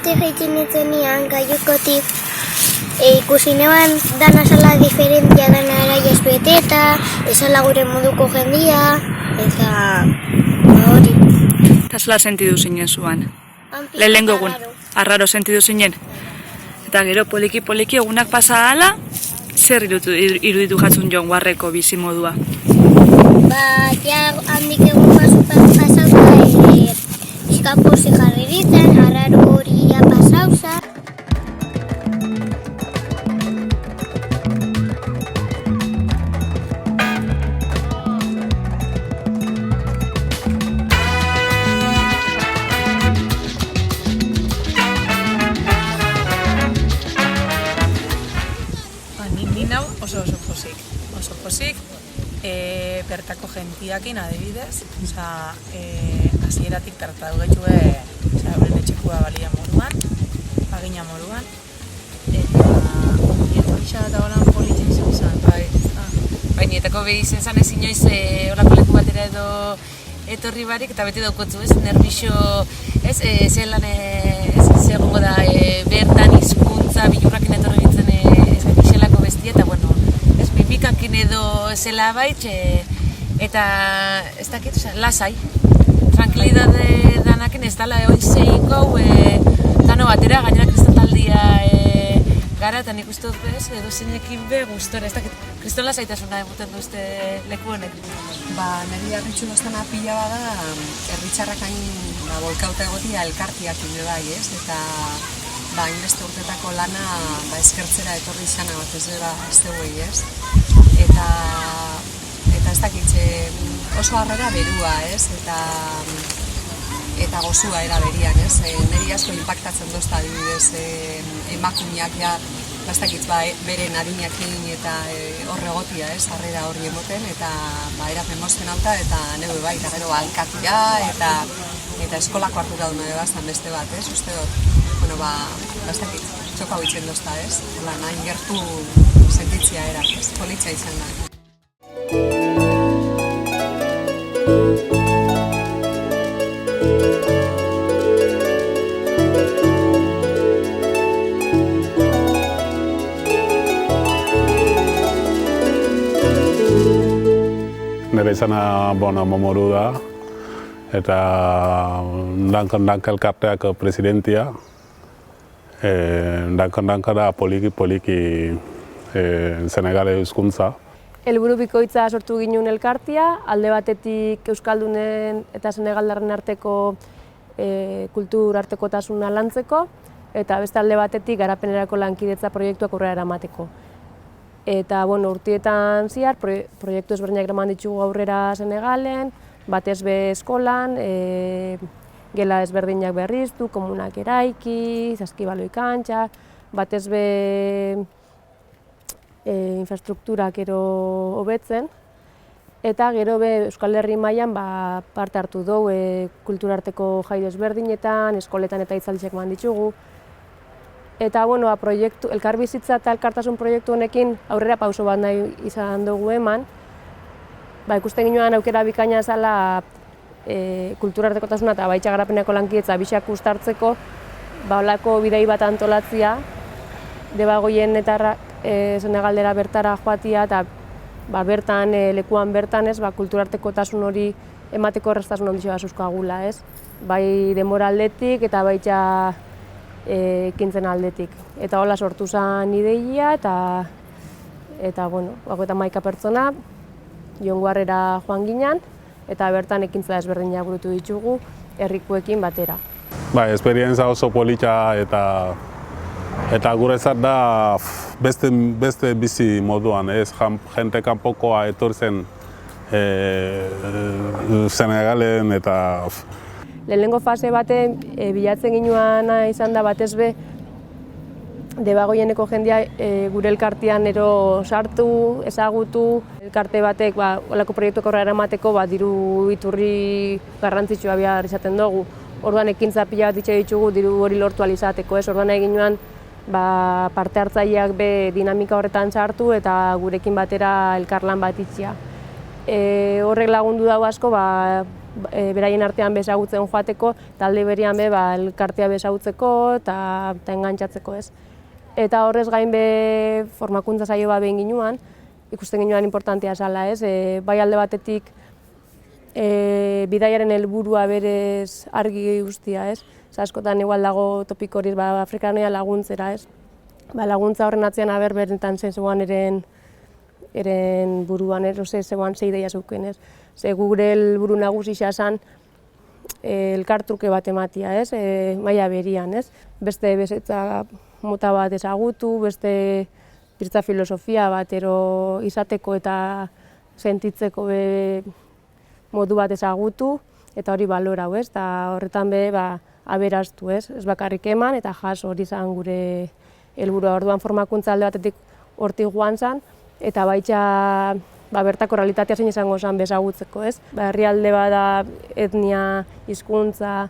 Gaiukotik egiten nintzenean, gaiukotik ikusi neban dana zala diferentia dana eraiaz beteta, ezala gure moduko jendia, eta hori. Eta zela sentidu zinen zuan? Lehenengo egun, arraro sentidu zinen. Eta gero poliki-poliki egunak pasa hala, zer iruditu jatzun Jon Guarreko bizi modua? Ja handik egun pasauta, eskapozi jarri ditzen, arraro hori pasauza. Oso pozik, bertako gentiakin adibidez, hasieratik tratatu getxue euren etxekua balia moduan, bagina moduan, eta etorisa eta holan politzen zen. Bai, nietako behi izen zan ez inoiz horako leku batera edo etorri barik, eta beti daukotzu ez, nervixo, ez, zelan segongo da bertan hizkuntza bilurrakin etorri bintzen ez gaizelako bestia, eta bueno, ez mimikakin edo zela baitz, eta ez dakit, lasai, tranquilidade danakin ez dala oin zeiko, dano batera, gainera kristataldia gara, eta nik uste dut bez, edo zeinekin be gustora, ez dakit, kriston lasaitasuna emoten duzte leku honek. Neri arritxu doztana pila bada, erritxarrak hain bolkauta egotia elkartiak ino bai, ez? Eta hainbeste urtetako lana eskertzera etorri izana bat ez dira ez dugu ez? Eta ez dakitxe oso harrera berua, ez? Eta gozua era berian, ez? Neri asko impactatzen dozta adibidez emakumeak ja, ez dakitz beren adinakin eta horregotia, ez? Harrera horri emoten eta erapen mozten alta eta neu bai, eta gero alkatia eta eskolako hartu da duna bastan beste bat, ez? Uste dut, bueno, ez dakitz, txoka huitzen dozta, ez? Hola, nahin gertu sentitzia era, ez? Politxa izan da. Nire izana Momoru da, eta danka elkarteak presidentia. Danka da poliki Senegale hizkuntza. Helburu bikoitza sortu ginen elkartia, alde batetik Euskaldunen eta Senegaldarren arteko kultur artekotasuna lantzeko, eta beste alde batetik garapenerako lankidetza proiektuak aurrera eramateko. Eta urtietan zehar, proiektu ezberdinak eraman ditugu aurrera Senegalen, batez be eskolan, gela ezberdinak berriztu, komunak eraiki, saskibaloi kantxa, batez be infrastrukturak ero hobetzen, eta gero be Euskal Herri mailan parte hartu dugu kulturarteko jai ezberdinetan, eskoletan eta hitzaldiak eman ditugu. Eta elkarbizitza eta elkartasun proiektu honekin aurrera pauso bat nahi izan dugu eman. Ikusten ginoan aukera bikaina zala kulturartekotasuna eta baitxa garapeneko lankidetza bisak uztartzeko, holako bidei bat antolatzia, Debagoien eta Senegaldera bertara joatia eta bertan, lekuan bertan ez, kulturartekotasun hori emateko erraztasun ondixo bat zuzkagula, ez? Bai denbora aldetik eta baitxa ekintzen aldetik. Eta hola sortu zen ideia eta 31 pertsona Jon Guarrera joan ginen eta bertan ekintza ezberdinak burutu ditugu herrikoekin batera. Esperientzia oso polita eta guretzat da beste bizi moduan, ez? Jente kanpokoa etortzen Senegalen eta Lehenengo fase baten bilatzen ginoan izan da batez be Debagoieneko jendea gure elkartean ero sartu, ezagutu, elkarte batek olako proiektuak aurrera eramateko diru iturri garrantzitsua behar izaten dugu. Orduan ekintza pila bat ditugu diru hori lortu ahal izateko, ez? Orduan egin nuen parte hartzaileak be dinamika horretan sartu eta gurekin batera elkarlan bat itxia. Horrek lagundu dago asko beraien artean bezagutzen joateko, talde berian be elkartea bezagutzeko eta engantzatzeko ez. Eta horrez gain be formakuntza saio bat behin ginuan, ikusten ginuan importantea zala ez, bai alde batetik bidaiaren helburua berez argi guztia ez, askotan igual dago topiko hori Afrikanoia laguntzera ez, laguntza horren atzean benetan zen zegoan eren buruan zegoan ze ideia zeuken ez. Ze gure helburu nagusia zen elkartruke bat ematia ez, maila berian ez, beste bezetza mota bat ezagutu, beste birtza filosofia bat izateko eta sentitzeko modu bat ezagutu eta hori balorau ez, eta horretan be aberastu ez bakarrik eman eta jaso hori zen gure helburua. Orduan formakuntza alde batetik hortik joan zen eta baita bertako realitatea zein izango zen bezagutzeko ez. Herrialde bada etnia, hizkuntza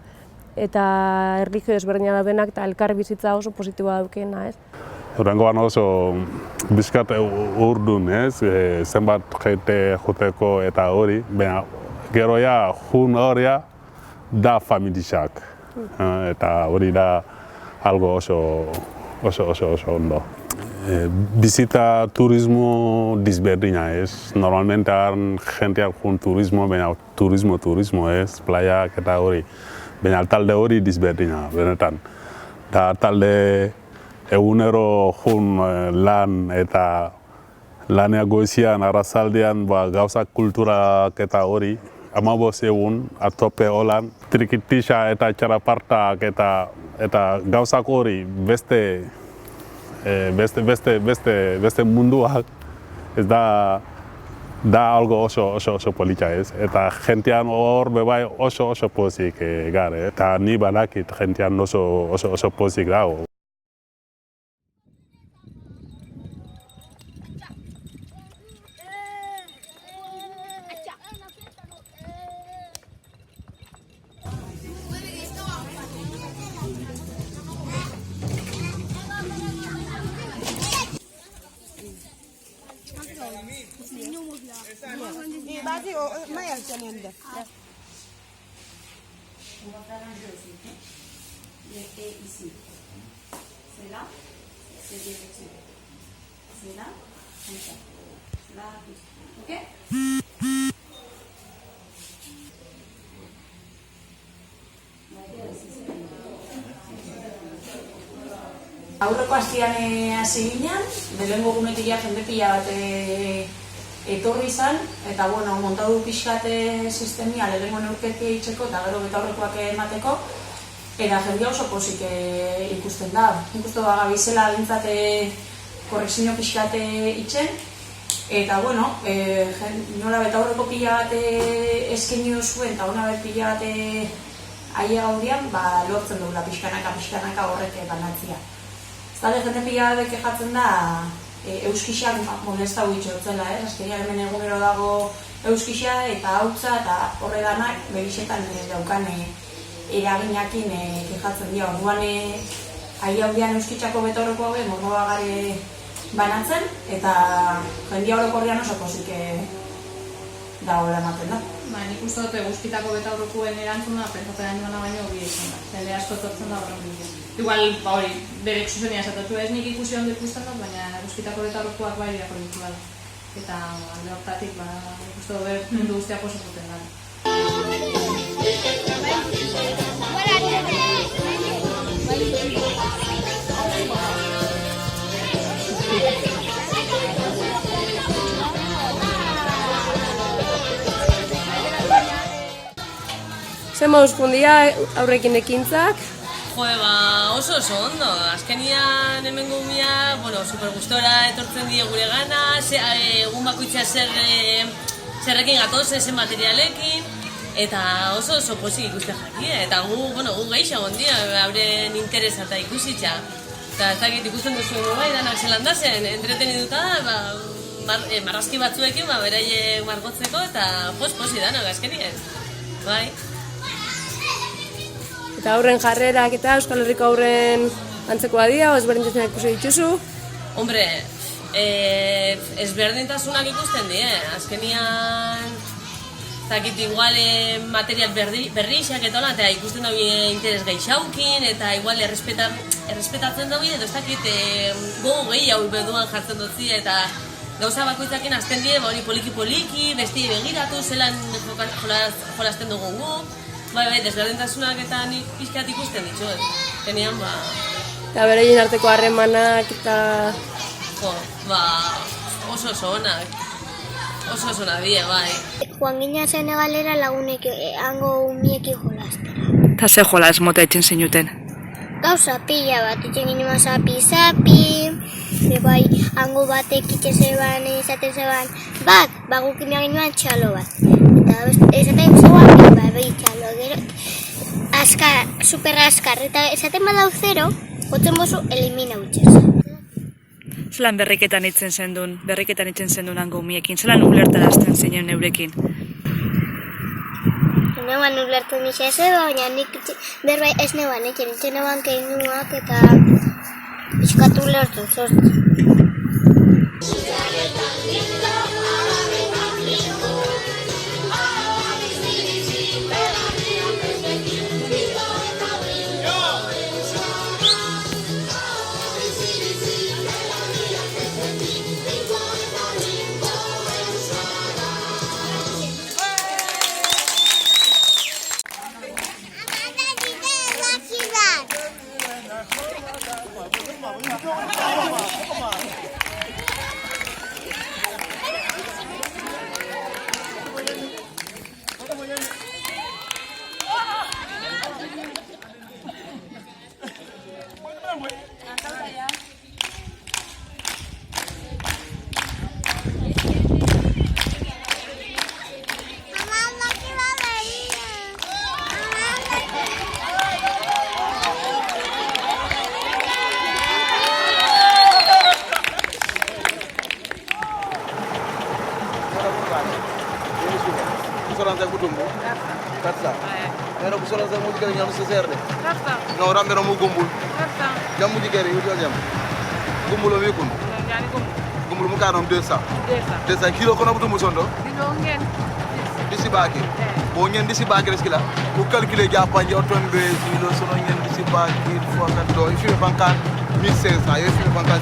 eta erlijio ezberdina daudenak eta elkar bizitza oso positiboa daukena ez. Durangoan oso bizkat urdun ez, zenbat jente joteko eta hori, baina gero ja jun horia da familiak eta hori da algo oso ondo. Bizita turismo disberdina ez, normalmente jenteak jun turismo, baina turismo ez, playak eta hori, baina talde hori disberdina, benetan. Da talde egunero jun lan eta laneak goizian, arrazaldean gauzak kulturak eta hori, 15 egun, atope holan, trikitisa eta txarapartak eta gauzak hori beste munduak ez da algo oso polita ez. Eta jentean hor bebai oso pozik gare. Eta ni badakit jentean oso pozik dago. Aurreko astian hasi ginen, lehenengo egunetik jende pila bat etorri izan, eta montatu pixkat sistemia lehenengo neurketia itxeko eta gero betaurrekoak emateko, eta jendea oso pozik ikusten da. Nik uste gabizela bintzat korrekzio pixkat itxen, eta nola betaurreko pila bat eskenio zuen, eta hona bet pila bat aile gaudian, lortzen dugula pixkanaka horrek banatzia. Zalde jende pila bat kejatzen da euskixak molestau itxotzela, azkeria hemen egunero dago euskixa eta hautza eta horre danak begixetan daukan eraginakin kejatzen dira. Orduan ahi haudian euskitxako betaurreko hau morroa gare banatzen eta jendia orokorrean oso pozik dagoela ematen da. Nik uste dut euskitako betaurrekoen erantzuna pentsatzen duena baino bi izan da. Jende asko etortzen da horren bidea. Igual, berek zuzenia esatatu ez nik ikusi ondo ikusten dut, baina euskitako betaurrekoak bai diako ditu da. Eta alde hortatik, ikuste dut mundu guztiak oso zuten da. Zer moduz jundia aurrekin ekintzak? Oso ondo. Azkenian hemen gumia, super gustora etortzen die gure gana, egun bakoitzea zerrekin gatoz, zen materialekin, eta oso pozik ikuste jaki, eta gu geixo gondia, hauren interesa eta ikusitza. Eta ez dakit ikusten duzu bai, danak zelan da zen, entreteniduta da, marrazki batzuekin, beraiek margotzeko, eta posi danak azkenien, bai. Eta aurren jarrerak eta Euskal Herriko aurren antzekoa dira, ezberdintasunak ikusi dituzu? Hombre, ezberdintasunak ikusten die, azkenian zakit igual material berrixak eta hola, eta ikusten dago interes gehixaukin, eta igual errespetatzen dago, edo ez dakit gogo gehiago beduan jartzen dutzi, eta gauza bakoitzakin azten dire, hori poliki-poliki, besti begiratu, zelan jolasten dugu gu, bai, desberdintasunak eta nik pixkat ikusten ditxo, tenean, Eta bereien arteko harremanak eta... Jo, oso onak. Oso die, bai. Joan gina Senegalera lagunek hango umiekin jolastera. Eta ze jolas mota etxen zinuten? Gauza pila bat, itxen ginen zapi, bai, hango batek itxezeban, izaten zeban, guk imeagin nuen txalo bat. Eta esaten zegoan, bai, txalo, gero, super askar, eta esaten badau zero, gotzen bozu, elimina utxez. Zelan berriketan itzen zendun hango umiekin, zelan ulertarazten zinen eurekin? Neban ulertu nixea zeba, baina nik berbait ez neban, etxen neban keinuak eta pixkatu ulertu, zortu. No, rambero mu gumbul. Jamu jigere yu jam. Gumbulo wi kun. Gumbul mu kanom 200. 200 kilo kono butu mu sondo. Dino ngen. Disi baki. Bo ngen disi baki reskila. Ku calculer japanje otombe kilo sono ngen disi baki fo kan do ifi bankan 1500 yo ifi bankan.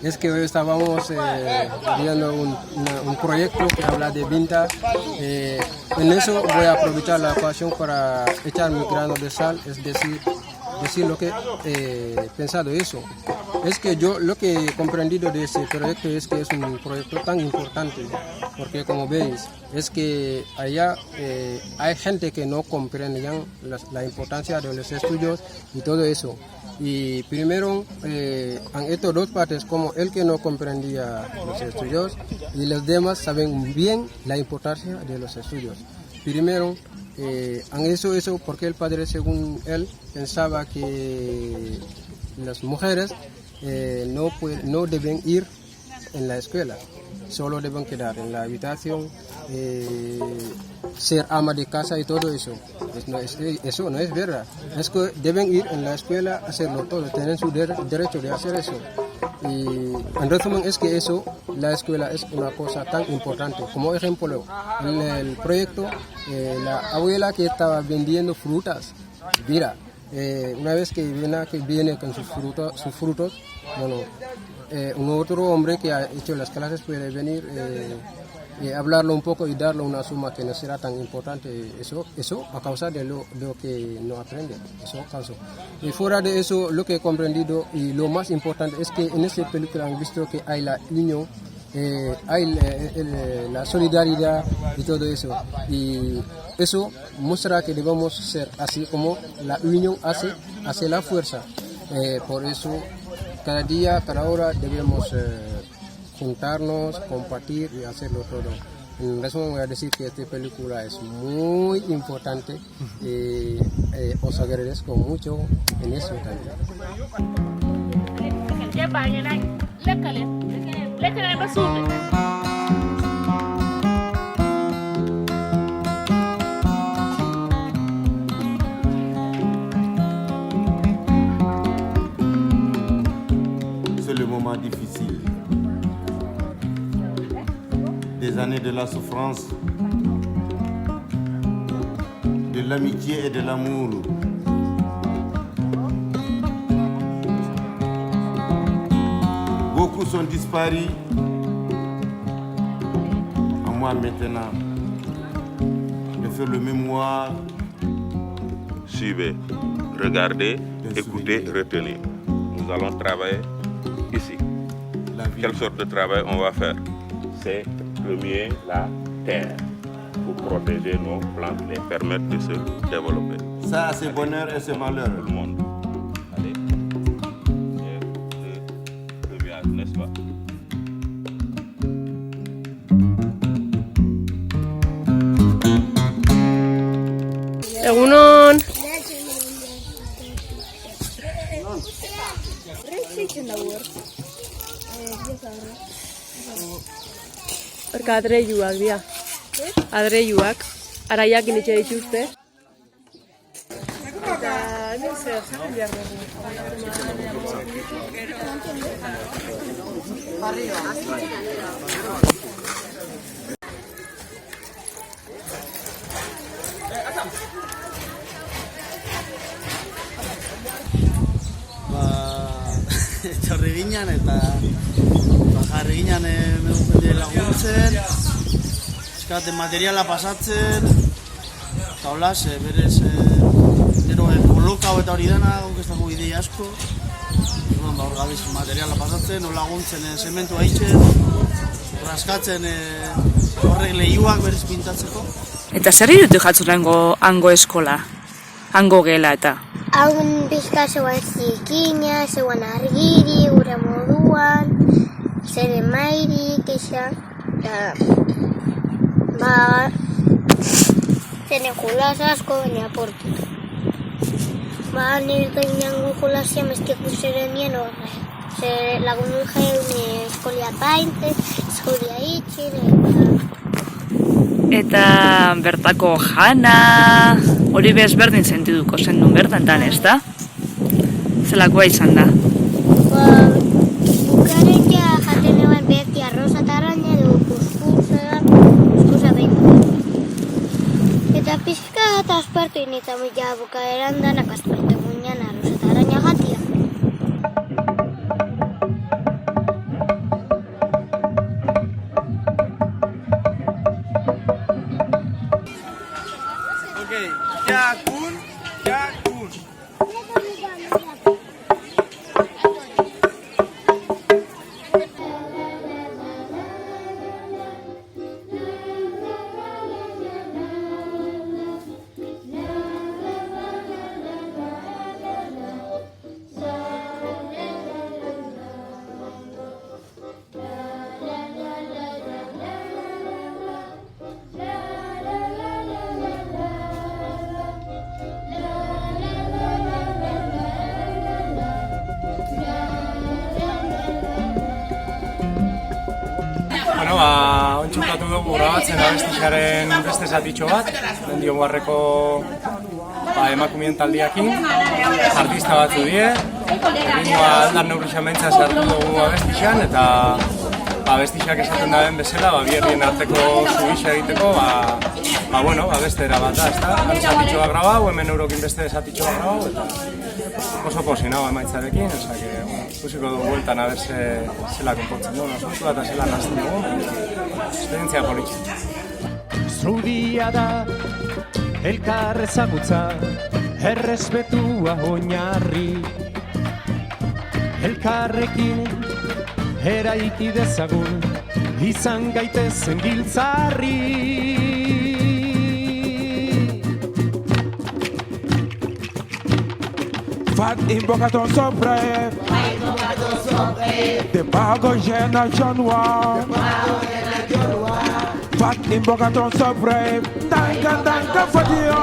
Es que hoy estábamos viendo un proyecto que habla de venta. En eso voy a aprovechar la ocasión para echar mi grano de sal, es decir lo que he pensado eso. Es que yo lo que he comprendido de ese proyecto es que es un proyecto tan importante, porque como veis, es que allá hay gente que no comprende ya la importancia de los estudios y todo eso. Y primero han hecho dos partes, como el que no comprendía los estudios y los demás saben bien la importancia de los estudios. Primero han hecho eso porque el padre, según él, pensaba que las mujeres no deben ir en la escuela, solo deben quedar en la habitación, ser ama de casa y todo eso. Eso no es verdad. Es que deben ir en la escuela a hacerlo todo, tienen su derecho de hacer eso. Y en resumen es que eso, la escuela es una cosa tan importante. Como ejemplo, en el proyecto, la abuela que estaba vendiendo frutas, mira, una vez que viene con sus frutos, bueno, un otro hombre que ha hecho las clases puede venir hablarlo un poco y darle una suma que no será tan importante, eso a causa de lo que no aprende, eso causa. Y fuera de eso, lo que he comprendido y lo más importante es que en esta película han visto que hay la unión, hay la solidaridad y todo eso, y eso muestra que debemos ser así como la unión hace la fuerza. Por eso cada día, cada hora debemos juntarnos, compartir y hacerlo todo. En resumen, voy a decir que esta película es muy importante y os agradezco mucho en eso también. C'est le moment difficile. Des années de la souffrance, de l'amitié et de l'amour. Beaucoup sont disparus. À moi maintenant de faire le mémoire. Suivez, regardez, écoutez, retenez. Nous allons travailler ici. Quelle sorte de travail on va faire? C'est premier la terre pour protéger nos plantes, les permettre de se développer. Ça, c'est bonheur et c'est malheur. Tout le monde. Allez. Le n'est-ce pas? Egunon! Horka adreiluak dira. Adreiluak. Araiak initxe dituzte. Eta hemen zer behar dugu. Etorri ginen eta jarri ginen jende laguntzen, eskaten materiala pasatzen, eta holaz, berez, gero kolokau eta hori dena, guk ez dago idei asko, hor gabiz materiala pasatzen, hor laguntzen zementu haitzen, raskatzen horrek lehiuak berez pintatzeko. Eta zer irutu jatzurengo hango eskola? Hango gela eta? Haun pixka zeuan zikina, zeuan argiri, gure moduan, zer emairik, eza, zene julas asko, baina portutu. Nire gainango julasia meztiak uzeren nien horre. Zer lagundu jeun eskolia painte, eskolia itxin, Eta bertako jana, hori bezberdin sentiduko zendun bertantan, ez da? Zelakoa izan da? Bukaren ja jaten eban beti arroza eta araña edo kuskusa behin. Eta pizka eta aspartu inita ja bukaeran danak aspartu guinan arroza eta araña jatia. Ontsukatu dugu grabatzen abestixaren beste zatitxo bat, Mendion Barreko emakumeen taldiakin, artista batzu die, ritmoa aldan neurrixamentza sartu dugu abestixan, eta abestixak esaten daben bezala, bi herrien arteko zubixa egiteko, bestera bat da, ezta? Zatitxo bat grabau, hemen eurokin beste zatitxo bat grabau, eta oso posi nago emaitzarekin, ikusiko dugu bueltan a ber zela konpontzen dugu, asuntua eta zela nazten dugu, esperientzia politxe. Zubia da, elkar ezagutza, errespetua oinarri, elkarrekin eraiki dezagun, izan gaitezen giltzarri. Fat invoca ton sobre, de pago llena januar, Fat in Bogaton so brave. Danka for you.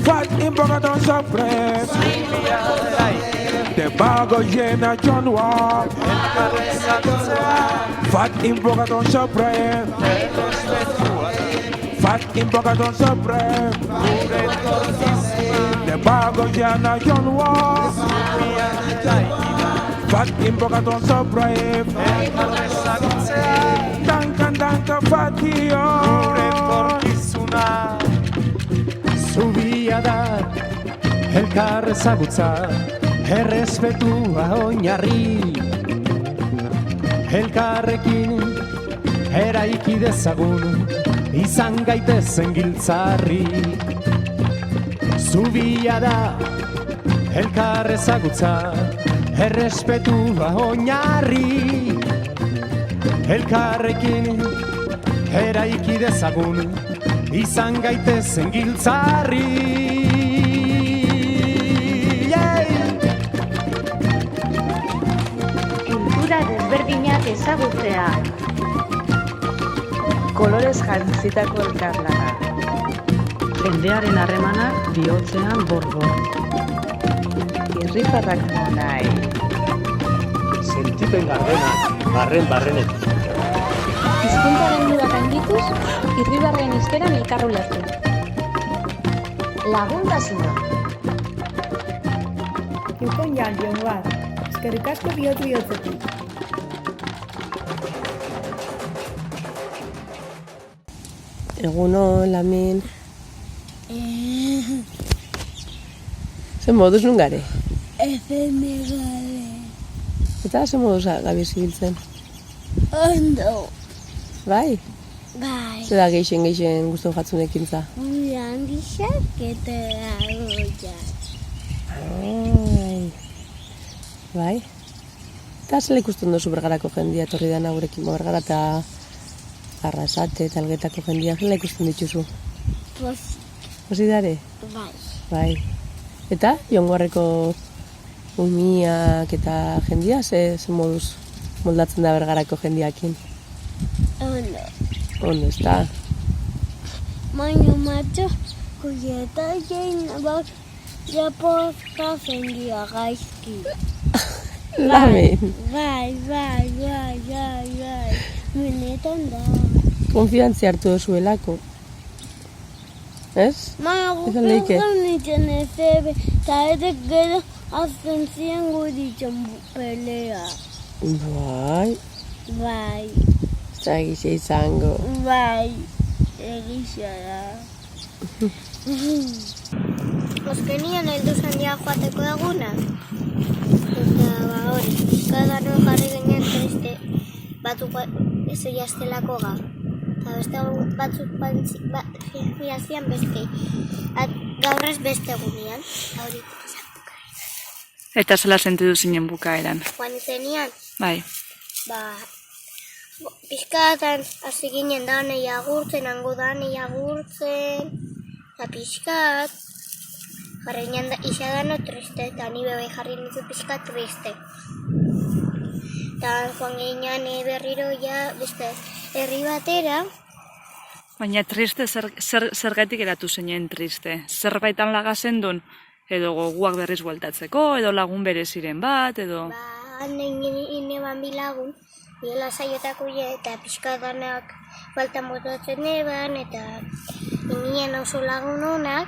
Fat in Bogaton so brave. The bago llena John Wall. Fat in Bogaton so brave. Fat in Bogaton so brave. The bago llena John Wall. Fat in Bogaton so brave. Danka fatio. Zubia da, elkar ezagutza, errespetua oinarri. Elkarrekin eraiki dezagun, izan gaitezen giltzarri. Zubia da, elkar ezagutza, errespetua oinarri. Elkarrekin eraiki dezagun, izan gaitezen giltzarri. Kultura desberdinak ezagutzea. Kolorez jantzitako elkarlana. Jendearen harremanak bihotzean borbor. Irrifarrak nahi. Sentipen gardenak, barrenetik. Hizkuntzaren mudak handituz, irribarreen hizkeran elkar ulertu. Laguntasuna. Jukon jan bat, eskerrik asko bihotzetik. Eguno, Lamin. Zer moduz nun gare? Ezen gare. Eta zer moduz gabiz ibiltzen? Ondo. Bai? Bai. Zer da geixen guztun jatzun ekintza? Handixak eta goiak. Bai? Eta zer ikusten duzu Bergarako jendia etorri dana gurekin Bergara eta Arrasate eta Algetako jendia, zer ikusten dituzu? Posi dare? Bai. Bai. Eta Jongorreko umiak eta jendia, zer moduz moldatzen da Bergarako jendiakin? Ondo. Ondo, ez da? Baina matxo, kuieta jein bak japozka jendia gaizki. Lamen. Bai. Benetan da. Konfiantzi hartu duzuelako. Ez? Baina guztien nintzen ezebe, eta edek gero azten ziren guditzen pelea. Bai. Bai. Egixe izango. Bai, egixe da. Azkenian heldu zandia joateko egunak. Eta hori, kada non jarri ginen triste batzuk eso jaztelako ga. Eta beste batzuk jazian beste. Gaurrez beste egunean. Eta zela sentidu zinen bukaeran? Joan izenian? Bai. Pixkatan hasi ginen danei agurtzen, hango danei agurtzen, eta pixkat, jarri ginen isadano triste, eta ni bebe jarri nizu pixkat triste. Eta joan ginen berriro ja, beste, herri batera. Baina triste, zergatik eratu zinen triste? Zerbaitan lagazen duen? Edo goguak berriz bueltatzeko, edo lagun bereziren bat, edo... Ineban bilagun. Biela saiotako eta pixkadanak faltan botatzen eban, eta inien oso lagun honak,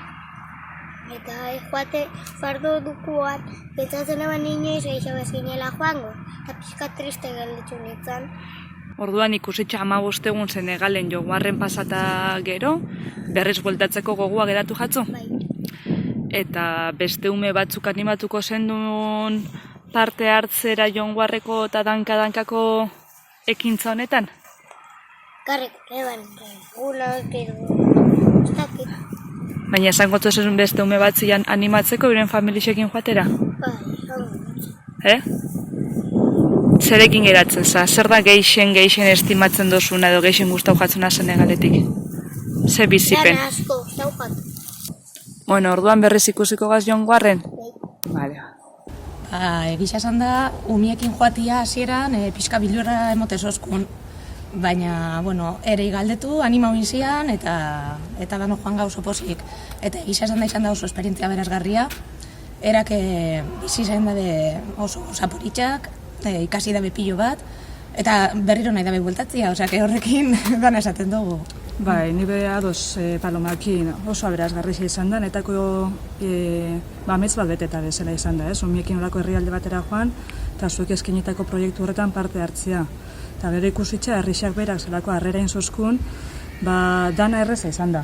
eta joate fardo dukuan, betzatzen eban inoiz gehiago ez ginela joango, eta pixkat triste gelditu nintzen. Orduan ikusitxa 15 egun Senegalen joguarren pasata gero, berriz bueltatzeko gogoa geratu jatzu? Bai. Eta beste ume batzuk animatuko zendun parte hartzera Jonguarreko eta dankako ekintza honetan? Karrik, eban, gunak edo, ez dakit. Baina esango zuen beste ume batzian animatzeko euren familixekin joatera? Bai, Zerekin geratzen za? Zer da geixen estimatzen dozuna edo geixen guztau jatzuna Senegaletik? Ze bizipen? Dana asko, guztau jat. Bueno, orduan berriz ikusiko gaz Jonguarren? Vale. Egisa esan da, umiekin joatia hasieran pixka bilura emote zozkun. Baina, ere galdetu, anima hoin zian, eta dano joan gauzo pozik. Eta egisa esan da oso esperientzia berazgarria. Erak bizi zain dabe oso zaporitxak, ikasi dabe pilo bat, eta berriro nahi dabe bueltatzia, horrekin gana esaten dugu. Bai, nire ados Palomakin oso aberazgarria izan da, netako ametz bat beteta bezala izan da, umiekin olako herrialde batera joan, eta zuek eskinitako proiektu horretan parte hartzia. Eta gero ikusitza, herrixak berak zelako harrera inzozkun, dana erreza izan da.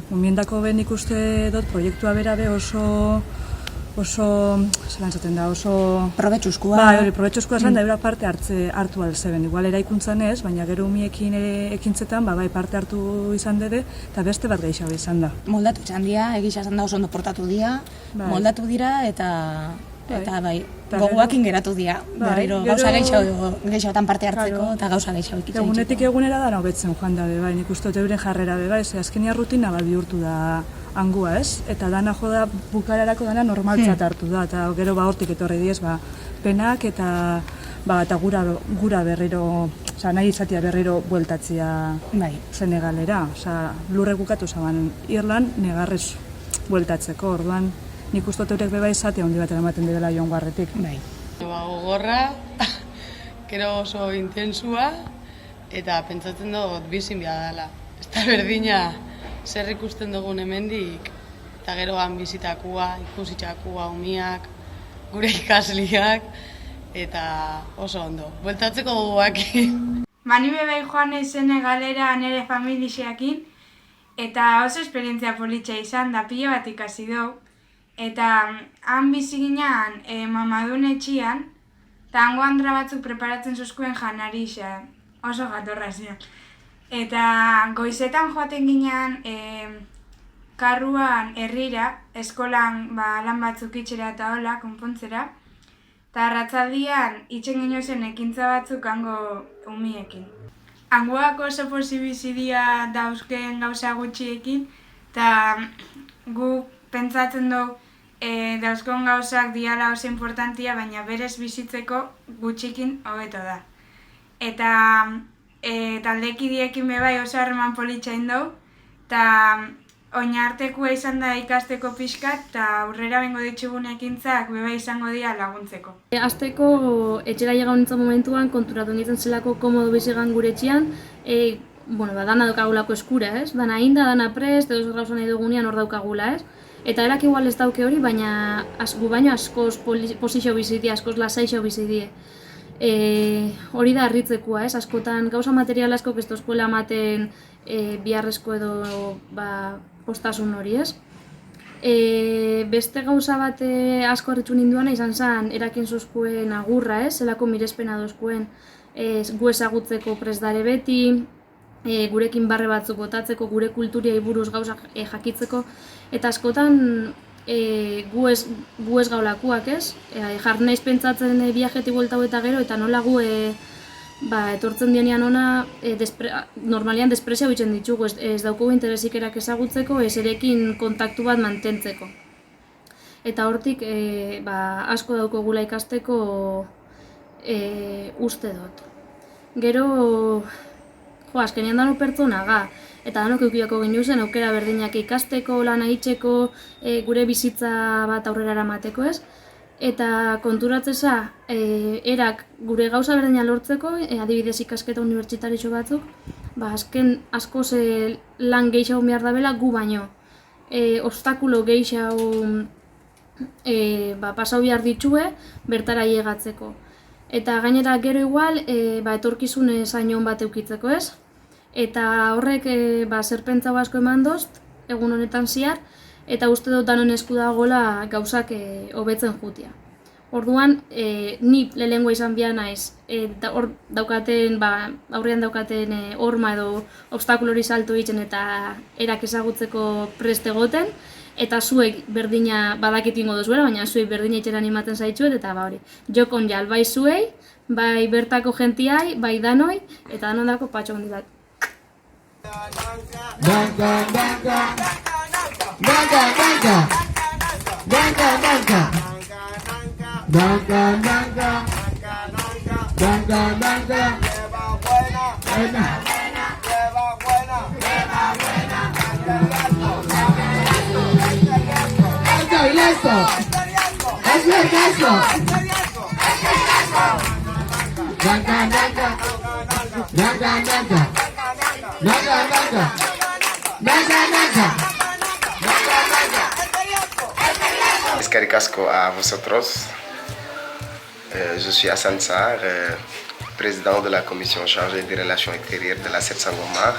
Umiendako ben ikuste dut proiektua berabe oso, zelan zaten da, oso... Probetxuzkoa. Bai, probetxuzkoa zan da, eura parte hartu alzeben. Igual eraikuntzan ez, baina gero umiekin ekintzetan, bai parte hartu izan dede, eta beste bat gehiago izan da. Moldatu izan dira, egisa izan da oso ondo portatu dira, moldatu dira, eta gogoakin geratu dira. Berriro gauza gehiagotan parte hartzeko, eta gauza gehiago ikitzen. Egunetik egunera dara hobetzen joan da, bai, nik uste euren jarrera, bai, azkenia rutina bat bihurtu da angua, ez? Eta dana joda bukararako dana normaltzat hartu da, eta gero hortik etorri diez, penak eta gura berriro, nahi izatea berriro bueltatzia Senegalera. Lurre bukatu zaban Irlan, negarrez bueltatzeko, orduan nik uste eurek beba izatea hondi bat eramaten dela joan guarretik. Gogorra, gero oso intensua, eta pentsatzen dut bizin behar dela. Ez da berdina zer ikusten dugun hemendik, eta geroan bizitakua, ikusitxakua, umiak, gure ikasliak, eta oso ondo. Bueltatzeko gogoakin. Ni bebai joan Senegalera nire familixeakin, eta oso esperientzia politxa izan da, pila bat ikasi dugu. Eta han bizi ginean Mamadun etxian, eta hango andra batzuk preparatzen zuzkuen janari izan, oso jatorra zian. Eta goizetan joaten ginean karruan herrira, eskolan lan batzuk itxera eta hola, konpontzera, eta arratzaldian itxen ginozen ekintza batzuk hango umiekin. Hangoak oso posibizidia dauzken gauza gutxiekin, eta gu pentsatzen dugu dauzkon gauzak diala oso importantia, baina berez bizitzeko gutxikin hobeto da. Eta taldekidiekin bebai oso harreman politxain dugu, eta oinartekua izan da ikasteko pixkat, eta aurrera bengo ditugun ekintzak bebai izango dira laguntzeko. Azteko etxera llega honintzen momentuan, konturatu nintzen zelako komodo bizigan gure etxean, dana daukagulako eskura, ez? Dana inda, dana prest, edo gauza nahi dugunean hor daukagula, ez? Eta erak igual ez dauke hori, baina gu baino askoz posizio bizidie, askoz lasaixo bizidie. Hori da harritzekoa, ez? Askotan gauza material asko ez eskuela ematen biharrezko edo postasun hori, ez? Beste gauza bat asko harritzu ninduana izan zen erakin zuzkuen agurra, ez? Zelako mirespena dozkuen gu ezagutzeko presdare beti, gurekin barre batzuk botatzeko, gure kulturiai buruz gauzak jakitzeko, eta askotan gu ez gaulakuak, ez? Jarnaiz pentsatzen viajetik bueltau eta gero, eta nola gu etortzen dienean ona normalian desprezia bitzen ditugu, ez daukugu interesik erak ezagutzeko, ez erekin kontaktu bat mantentzeko. Eta hortik asko daukogula ikasteko uste dut. Gero, azkenean dano pertsonaga, eta danok eukiako ginuzen aukera berdinak ikasteko, lan ahitzeko, gure bizitza bat aurrera eramateko, ez? Eta konturatzeza, erak gure gauza berdina lortzeko, adibidez ikasketa unibertsitaritxo batzuk, azken askoz lan gehiago behar dabela gu baino. Obstakulo gehiago pasau behar ditxue bertara llegatzeko. Eta gainera gero igual, etorkizune zainoan bat eukitzeko, ez? Eta horrek zerpentzau asko eman dozt, egun honetan ziar, eta uste dut danon esku dagoela gauzak hobetzen jutia. Orduan, ni lehengoa izan behar naiz, aurrean daukaten horma edo obstakulo hori salto egiten eta erak ezagutzeko prest egoten, eta zuek berdina badakitingo duzuela, baina zuek berdina itxera animaten zaitzuet, eta hori. Jokon jal, bai zuei, bai bertako jentiai, bai danoi, eta danondako patxo handi bat. Danka. Nanga, nanga. Nanga, nanga. Buena. Ok, listo. Es bien, listo. Nanga, nanga. Nanga, nanga. Nanga, nanga. Nanga, nanga. Eskerrik asko a vosotros. Je suis Hassan Sarr, président de la commission chargée des relations extérieures de la SET Sangomar,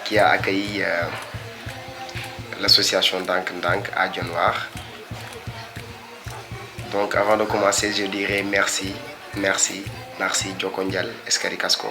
qui a accueilli l'association Ndank Ndank à Dionewar. Donc avant de commencer, je dirais merci, Djokondial, Eskerrik asko.